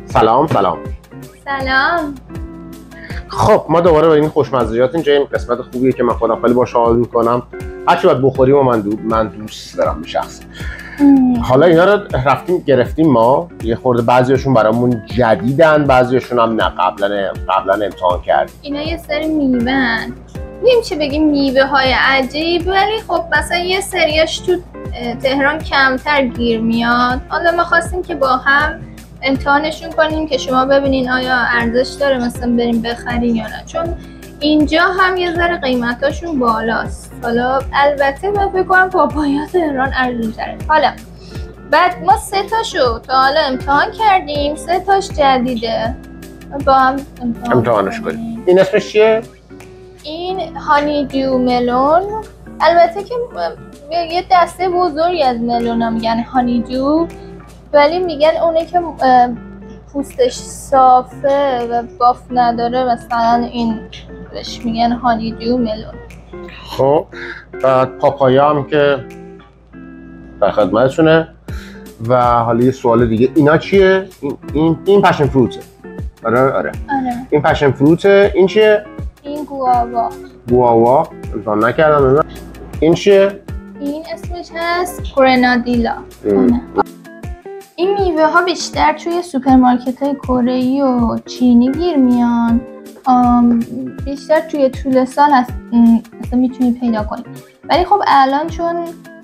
سلام. خب ما دوباره با این خوشمزجات اینجا این قسمت خوبیه که من خودم خیلی باهاش حال میکنم. هرچی باید بخوریم و من دوست دارم به شخص. حالا اینا رو رفتیم گرفتیم، ما یه خورده بعضیاشون برامون جدیدن، بعضیاشون هم نه قبلا امتحان کردیم. اینا یه سری میوه‌ن، نمیشه بگیم میوه های عجیب، ولی خب مثلا یه سریاش تو تهران کمتر گیر میاد. حالا ما خواستیم که با هم امتحانشون کنیم که شما ببینین آیا ارزش داره مثلا بریم بخرین یا نه، چون اینجا هم یه ذره قیمتاشون بالاست. حالا البته من فکر کنم پاپایا تهران ارزون‌تره. حالا بعد ما 3 تاشو تا حالا امتحان کردیم، 3 تاش جدیده، با هم امتحانش کنیم. این اسمش چیه؟ این هانی دیو ملون. البته که یه دسته بزرگی از ملون ها میگن هانی دیو، ولی میگن اونه که پوستش صافه و باف نداره، مثلا این بهش میگن هانی دیو ملون. خب بعد پاپایا هم که در خدمتتونه. و حالا یه سوال دیگه، اینا چیه؟ این پشن فروته. آره. این پشن فروته. این چیه؟ این گواوا. امتحان نکردم. این چیه؟ این اسمش هست گرنادیلا. این میوه ها بیشتر توی سوپرمارکت های کره‌ای و چینی گیر میان. بیشتر توی طول سال هست مثلا میتونی پیدا کنی، ولی خب الان چون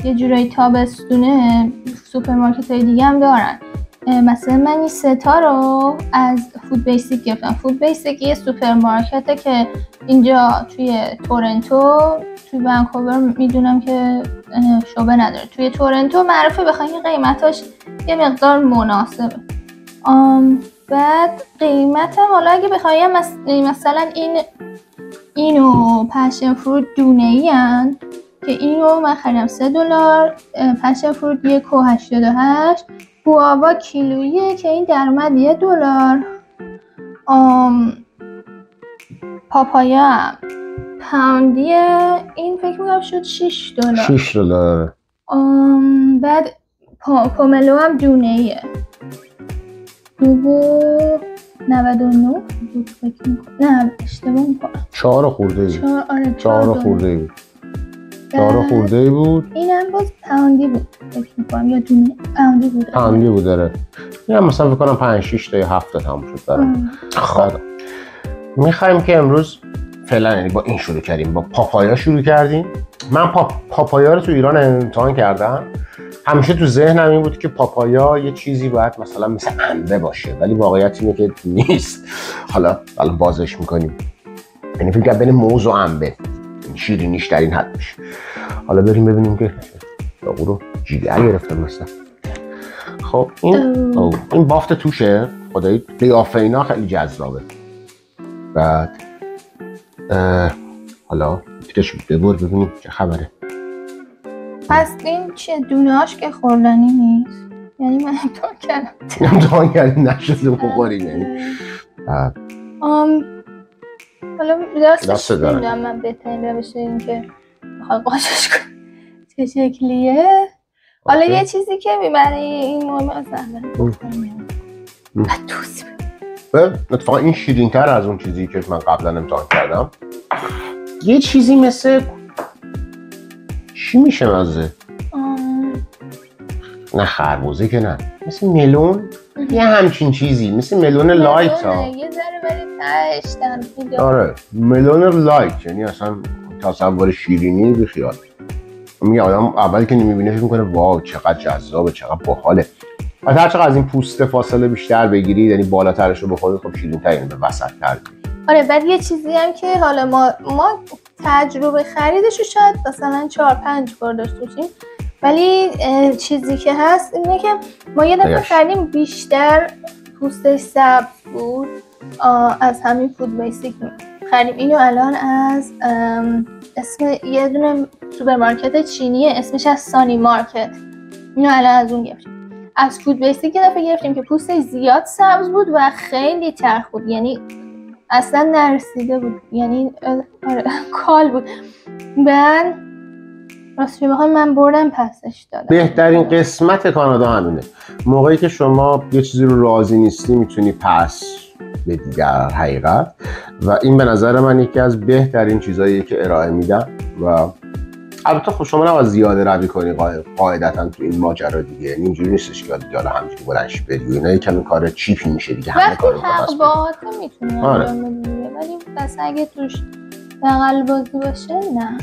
یه جورایی تابستونه سوپرمارکت های دیگه هم دارن. مثلا من این 3 تا رو از فود بیسیک گرفتم. فود بیسیک یه سوپرمارکته که اینجا توی تورنتو، توی ونکوور میدونم که شعبه نداره. توی تورنتو معروفه بخواین قیمتاش یه مقدار مناسبه. بعد قیمت هم حالا اگه بخوایم مثلا اینو پشن فروت دونه‌ای هن که اینو من خریدم $3، پشن فروت 1.88، گواوا کیلوییه که این درآمد $1، پاپایا هم پاوندیه، این فکر میکنم شد $6. بعد پوملو هم دونه‌ایه 2.99 بود فکر میکنم، نه اشتباه میکنم، 4 خورده ای بود. 4 خورده ای بود. اینم باز پاوندی بود فکر میکنم، یا دونه پاوندی بود. داره. این هم مثلا فکر کنم 5-6 تا یا 7 تا تموم شد دارم. خب میخوایم که امروز فعلا یعنی با این شروع کردیم، با پاپایا شروع کردیم. من پاپایا رو تو ایران امتحان کردم. همیشه تو ذهنم این بود که پاپایا یه چیزی باید مثلا مثل انبه باشه، ولی واقعیت اینه که نیست. حالا بازش میکنیم، یعنی فکر کنم بین موز و انبه شیرینیش در این حد میشه. حالا بریم ببینیم که باقو رو جیگر گرفتم مثلا. خب این بافت توشه، خدایی قیافه اینا خیلی جذابه. بعد حالا تکش ببر ببینیم چه خبره. پس این چیه؟ دونه‌هاش که خوردنی نیست؟ یعنی من امتحان کردم نشده بخوریم یعنی. حالا راستش نمیدونم من بهترین روش این که بخواد قاشش کنم چه شکلیه. حالا یه چیزی که میبره این مهمه مثلا اتفاقا این شیرین تر از اون چیزی که من قبلا امتحان کردم. یه چیزی مثل چی میشه مزه؟ نه خربوزه که نه، مثل ملون، یه همچین چیزی مثل ملون لایت ها. یه ذره ولی تهش تنفیده. آره ملون لایت، یعنی اصلا تصور شیرینی بیخیال. میگه آدم اولی که نمیبینه فکر میکنه واو چقدر جذابه، چقدر باحاله. و هر چقدر از این پوست فاصله بیشتر بگیرید، یعنی بالاترش رو بخورید، خب شیرین‌تر، یعنی به وسط تر. آره بعد یه چیزی هم که حالا ما تجربه خریدش رو شاید مثلا 4-5 بار داشته باشیم، ولی چیزی که هست اینه که ما یه دفعه خریدیم بیشتر پوستش سبز بود از همین فود بیسیک خریدیم. اینو الان از اسم یه دونه سوپرمارکت چینیه، اسمش از سانی مارکت. اینو الان از اون گرفتیم. از فود بیسیک یه دفعه گرفتیم که پوستش زیاد سبز بود و خیلی تلخ بود، یعنی اصلا نرسیده بود، یعنی آره کال بود. بعد راستش بخوام من بردم پسش دادم. بهترین قسمت کانادا همینه، موقعی که شما یه چیزی رو راضی نیستی میتونی پس بدی در حقیقت، و این به نظر من یکی از بهترین چیزاییه که ارائه میدن. و البته خب شما نباید زیاده روی کنی قاعدتا تو این ماجرا دیگه، یعنی اینجوری نیستش که حالا همینجوری بلندش بری، اینا یکم کار چیپی میشه دیگه. همه کارو وقتی حق میتونی انجام بدی، ولی بس اگه توش دغل بازی باشه نه.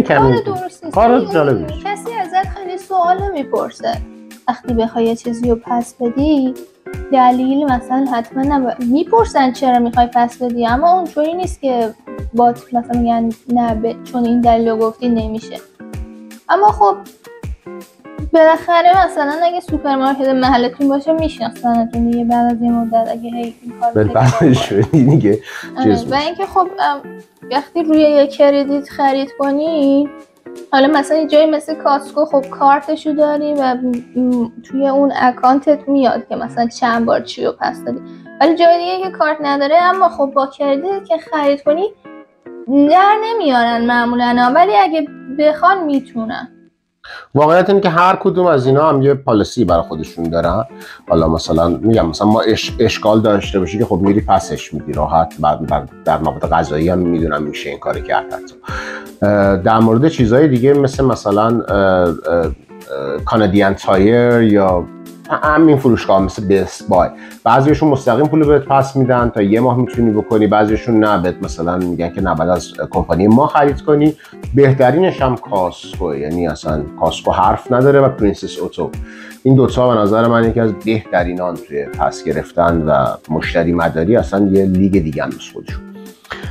کار درست نیست. کار جالب نیست. کسی ازت خیلی سوال نمیپرسه وقتی بخوای یه چیزی رو پس بدی، دلیل مثلا حتما میپرسن چرا میخوای پس بدی، اما اونطوری نیست که بات مثلا میگن نه چون این دلیل رو گفتی نمیشه. اما خب بالاخره مثلا اگه سوپرمارکت محلتون باشه میشناسنتون دیگه، بعد از یه مدت اگه هی این کارو بکنی دیگه. و اینکه خب وقتی روی یه کردیت خرید کنی، حالا مثلا یه جایی مثل کاسکو خب کارتشو داری و توی اون اکانتت میاد که مثلا چند بار چی رو پس دادی، ولی جای دیگه که کارت نداره اما خب با کردیت که خرید کنی در نمیارن معمولا، ولی اگه بخوان میتونن. واقعیت اینه که هر کدوم از اینا هم یه پالیسی برای خودشون دارن. حالا مثلا میگم مثلا ما اشکال داشته باشی که خب میری پسش میدی راحت، بعد در مواد غذایی هم میدونم میشه این کار کرد. در مورد چیزهای دیگه مثلا کانادین تایر یا همین فروشگاه مثل بیست بای، بعضیشون مستقیم پول بهت پس میدن تا یه ماه میتونی بکنی، بعضیشون نه، بهت مثلا میگن که نه بعد از کمپانی ما خرید کنی. بهترینش هم کاسکو، یعنی اصلا کاسکو حرف نداره و پرنسس اوتو. این دوتا به نظر من یکی از بهترینان توی پس گرفتن و مشتری مداری، اصلا یه لیگ دیگه هم مثل خودشون.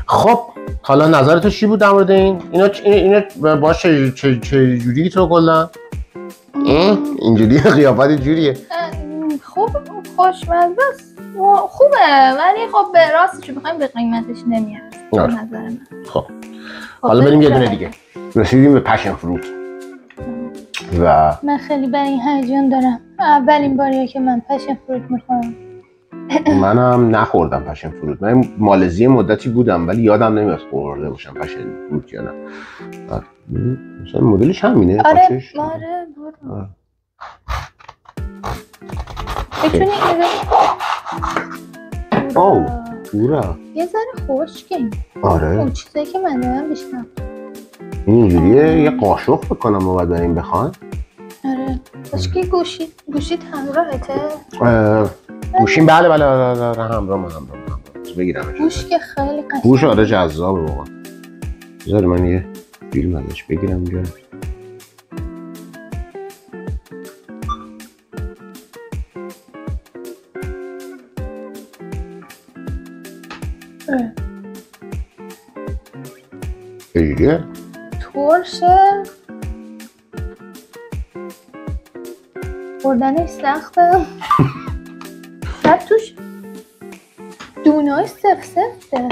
خب حالا نظرت چی بود در مورد اینا باشه چه جوری تو کلا اینجوری قیافت جوریه؟ خوب خوشمزه است، خوبه، ولی خب به راستش بخوایم به قیمتش نمیارزه به نظر من. خب حالا بریم یه دونه دیگه، رسیدیم به پشن فروت و من خیلی برای این هیجان دارم. اولین باریه که من پشن فروت میخورم. منم نخوردم پشن فروت. من مالزی مدتی بودم ولی یادم نمیاد خورده باشم پشن فروت یا نه. مثلا مدلش همینه؟ آره بتونی پورا یه ذره خشکه. آره اون چیزایی که من دارم بیشتر اینجوریه. یه قاشق بکنم و بعد بریم بخواین. آره خشکی گوشیت همراهته؟ گوشیم بله همراه بگیرمش. گوش که خیلی قشنگه. گوش آره جذابه واقعا. بذار من یه فیلم ازش بگیرم اینجا. چجوریه؟ ترشه خوردنش سخته. بعد توش دونای سفته.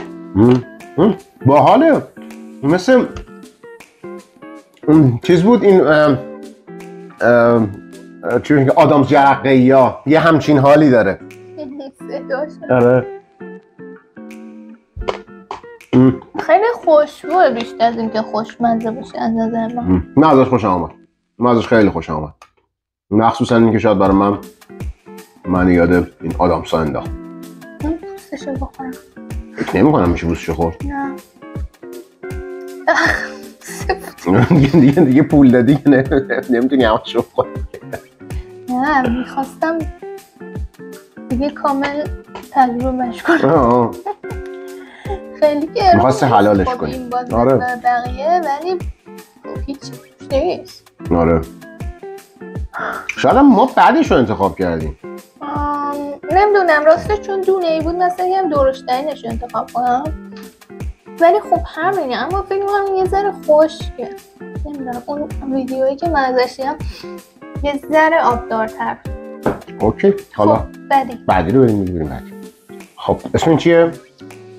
باحاله، مثل چیز بود این چی میگه آدامس جرقه‌ای یا یه همچین حالی داره. آره خیلی خوشبوه بیشتر از اینکه خوشمزه باشه از نظر من. من ازش خوشم آمد، من ازش خیلی خوشم آمد، مخصوصا اینکه شاید برای من یاد این آدامسا انداخت. من پوستشو بخورم. فکر نمی‌کنم میشه پوستشو خورد. نه دیگه پول دادی نمیتونی همشو بخوری. نه میخواستم دیگه کامل تجربهش کنم. خیلی گرون میخواسته حلالش کنی. آره بقیه ولی هیچ نیست. آره شاید ما بعدش رو انتخاب کردیم. نمیدونم راستش چون دونه ای بود مثلا هم درشترینش رو انتخاب کنم، ولی خب همینه. اما فکر می‌کنم یه ذره خشکه. نمیدونم اون ویدیویی که من ازش دیدم یه ذره آبدارتر. اوکی حالا بعدی رو بریم بعدی. خب اسم این چیه؟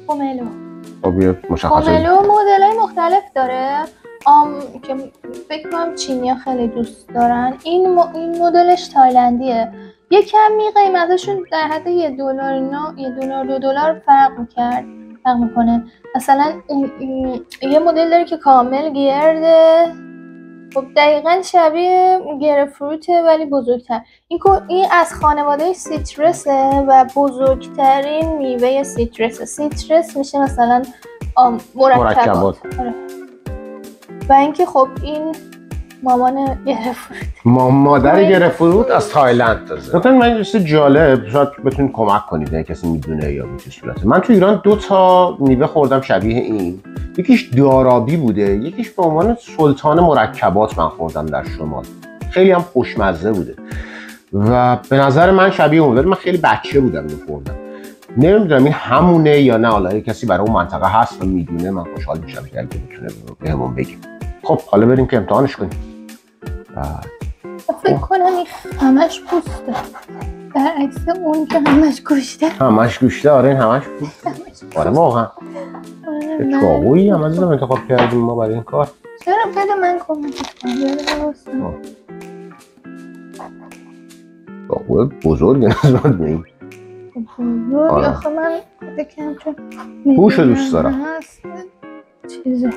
پوملو. خب یه مشخصه. پوملو مدل‌های مختلف داره که فکر کنم چینی‌ها خیلی دوست دارن. این مدلش تایلندیه. یه کمی قیمتشون در حد $1 $2 فرق می‌کرد، فرق میکنه. مثلا یه مدل داره که کامل گرده، خب دقیقا شبیه گرفروته ولی بزرگتر. این از خانواده سیترسه و بزرگترین میوه سیترسه. سیترس میشه مثلا مرکبات. آره. و اینکه خب این مامان گرفروت، مادر گرفروت از تایلند تازه. مثلا من چیز جالب شاید بتونید کمک کنید اگه کسی میدونه یا به چه صورته. من تو ایران 2 تا میوه خوردم شبیه این. یکیش دارابی بوده، یکیش به عنوان سلطان مرکبات من خوردم در شمال. خیلی هم خوشمزه بوده و به نظر من شبیه اون، ولی من خیلی بچه بودم اینو خوردم. نمیدونم این همونه یا نه، حالا کسی برای اون منطقه هست و میدونه من خوشحال میشم اگه بتونه بهمون بگه. خب حالا بریم که امتحانش کنیم. فکر کنم این همش پوسته، برعکس اون که همش گوشته. همش گوشته؟ آره این همش پوسته. آره واقعا. چه چاقویی هم از انتخاب کردیم ما برای این کار. چرا؟ بده من کمکت کنم. چاقو بزرگ نسبت به این. بزرگ؟ آخه من بکنم چون هوش دوست دارم. چیزه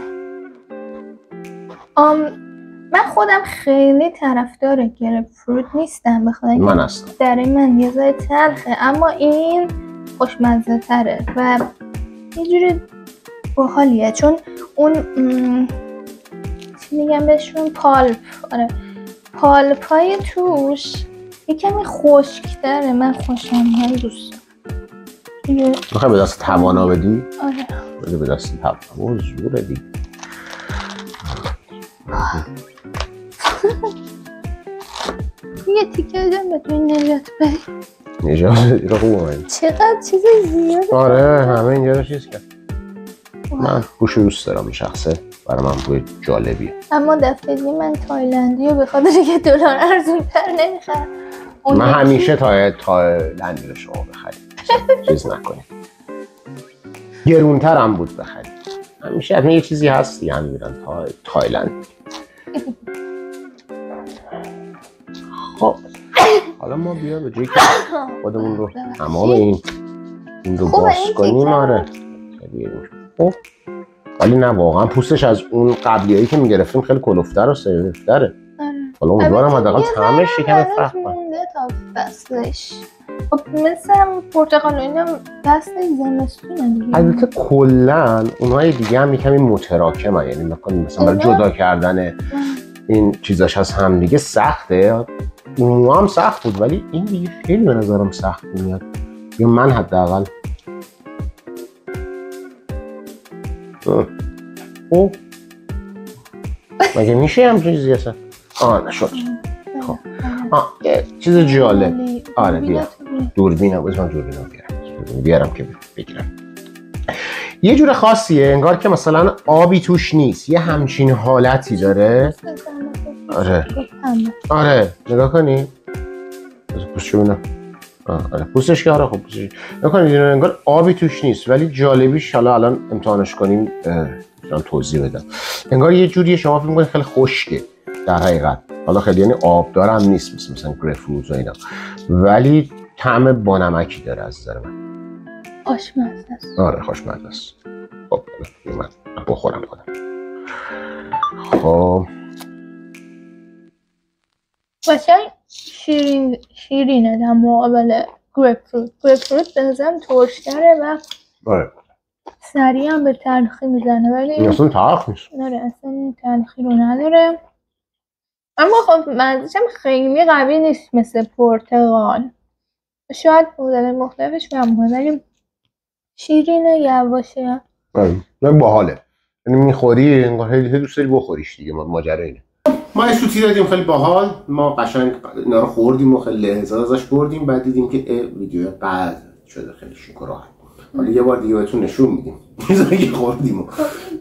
من خودم خیلی طرفدار گرپفروت نیستم، بخاطر من هستم. در این من یه ذره تلخه، اما این خوشمزه تره و یه جوری باحالیه چون اون چی میگم بهشون، پالپ. آره پالپای توش یه کمی خشک‌تره. من خوشمزه دوست دارم. میخوای به دست توانا بدی؟ آره بده به دست توانا. زوره دی. یه تیکه دارم بتونی نجات بدی. نجات بدی رو خوب اومدی. چقدر چیز زیاده. آره همه اینجا رو چیز کرد. من بوش شخص دارم، این شخصه برای من بوی جالبیه. اما دفعه دی من تایلندی رو به خاطر که دلار ارزون‌تر نمیخرم. من همیشه تایلندی رو شما بخرید، چیز نکنید. گرونتر هم بود بخرید. همیشه یه چیزی هست دیگه هم میرن تایلند. خب حالا ما بیا به جایی که خودمون رو تمام این رو باز کنیم. آره خب ولی نه واقعا پوستش از اون قبلیایی که میگرفتیم خیلی کلوفتر و سیفتره. حالا امیدوارم حداقل طعمش یکم فرق کنه تا فصلش. خب مثل پرتقال و اینا فصل زمستونه دیگه. البته کلا اونهای دیگه هم یکمی متراکمن، یعنی مثلا برای جدا کردن این چیزاش از هم دیگه سخته. اونها هم سخت بود ولی این دیگه خیلی به نظرم سخت میاد، یا من حداقل. خب مگه میشه همچین چیزی اصلا؟ نشد. خب یه چیز جالب. آره بیا دوربینم، بذار من دوربینم بیارم که بگیرم. یه جور خاصیه، انگار که مثلا آبی توش نیست، یه همچین حالتی داره. آره نگاه کنی پوستش ببینم. آره پوستش که آره خب پوستش نگاه کنید انگار آبی توش نیست، ولی جالبیش حالا الان امتحانش کنیم میتونم توضیح بدم. انگار یه جوریه شما فکر می‌کنید خیلی خشکه در حقیقت، حالا خیلی یعنی آبدار هم نیست مثلا گرپفروت و اینا، ولی طعم بانمکی داره از نظر من. خوشمزه است. آره خوشمزه است. خب من بخورم خودم. خب قشنگ شیرینه در مقابل گرپفروت. گرپفروت به نظرم ترش‌تره و سریع هم به تلخی میزنه، ولی این اصلا تلخ نیست. آره اصلا تلخی رو نداره، اما خب مزه‌ش هم خیلی قوی نیست مثل پرتقال. شاید مدل مختلفش فهمه ولی شیرینه، یواشه. من باحاله، یعنی میخوری انگار خیلی دوست داری بخوریش دیگه. ماجرا اینه. ما یه سوتی دادیم خیلی باحال، ما قشنگ اینا رو خوردیم و خیلی لذت ازش بردیم، بعد دیدیم که ویدیو بعد شده خیلی شیک و راحت. حالا یه بار دیگه بهتون نشون میدیم چیزایی که خوردیم.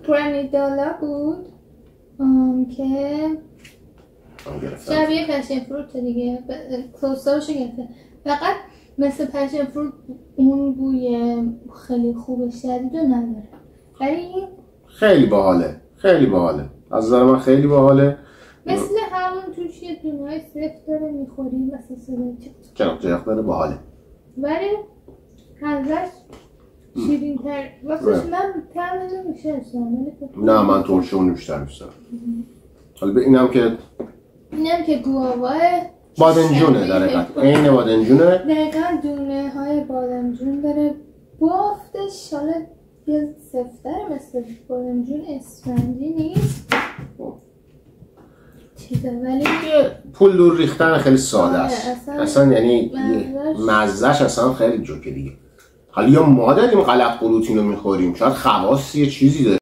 گرانیدالا بود که شبیه پشن فروت دیگه، کلوستارشو گرفته، فقط مثل پشن فروت اون بوی خیلی خوب شدید رو نداره، ولی خیلی باحاله، خیلی باحاله از نظر من، خیلی باحاله. مثل همون توش یه دونهای سفت داره میخوری مثل سلچه چرا داره باحاله، ولی ازش شیرین تر واسه من طعمش میشه اصلا. نه من ترشه اون بیشتر دوست دارم. حالا به اینم که گواواه بادمجونه در حقیقت عین بادمجونه. دقیقا دونه های بادمجون داره. بافتش حالا یه سفتر مثل بادمجون اسفندی نیست چیزه ولی پول دور ریختن خیلی ساده است. اصلا یعنی مزهش اصلا خیلی جوکه دیگه. حالا یا ما داریم غلط قلوتین رو میخوریم، شاید خواص یه چیزی داره.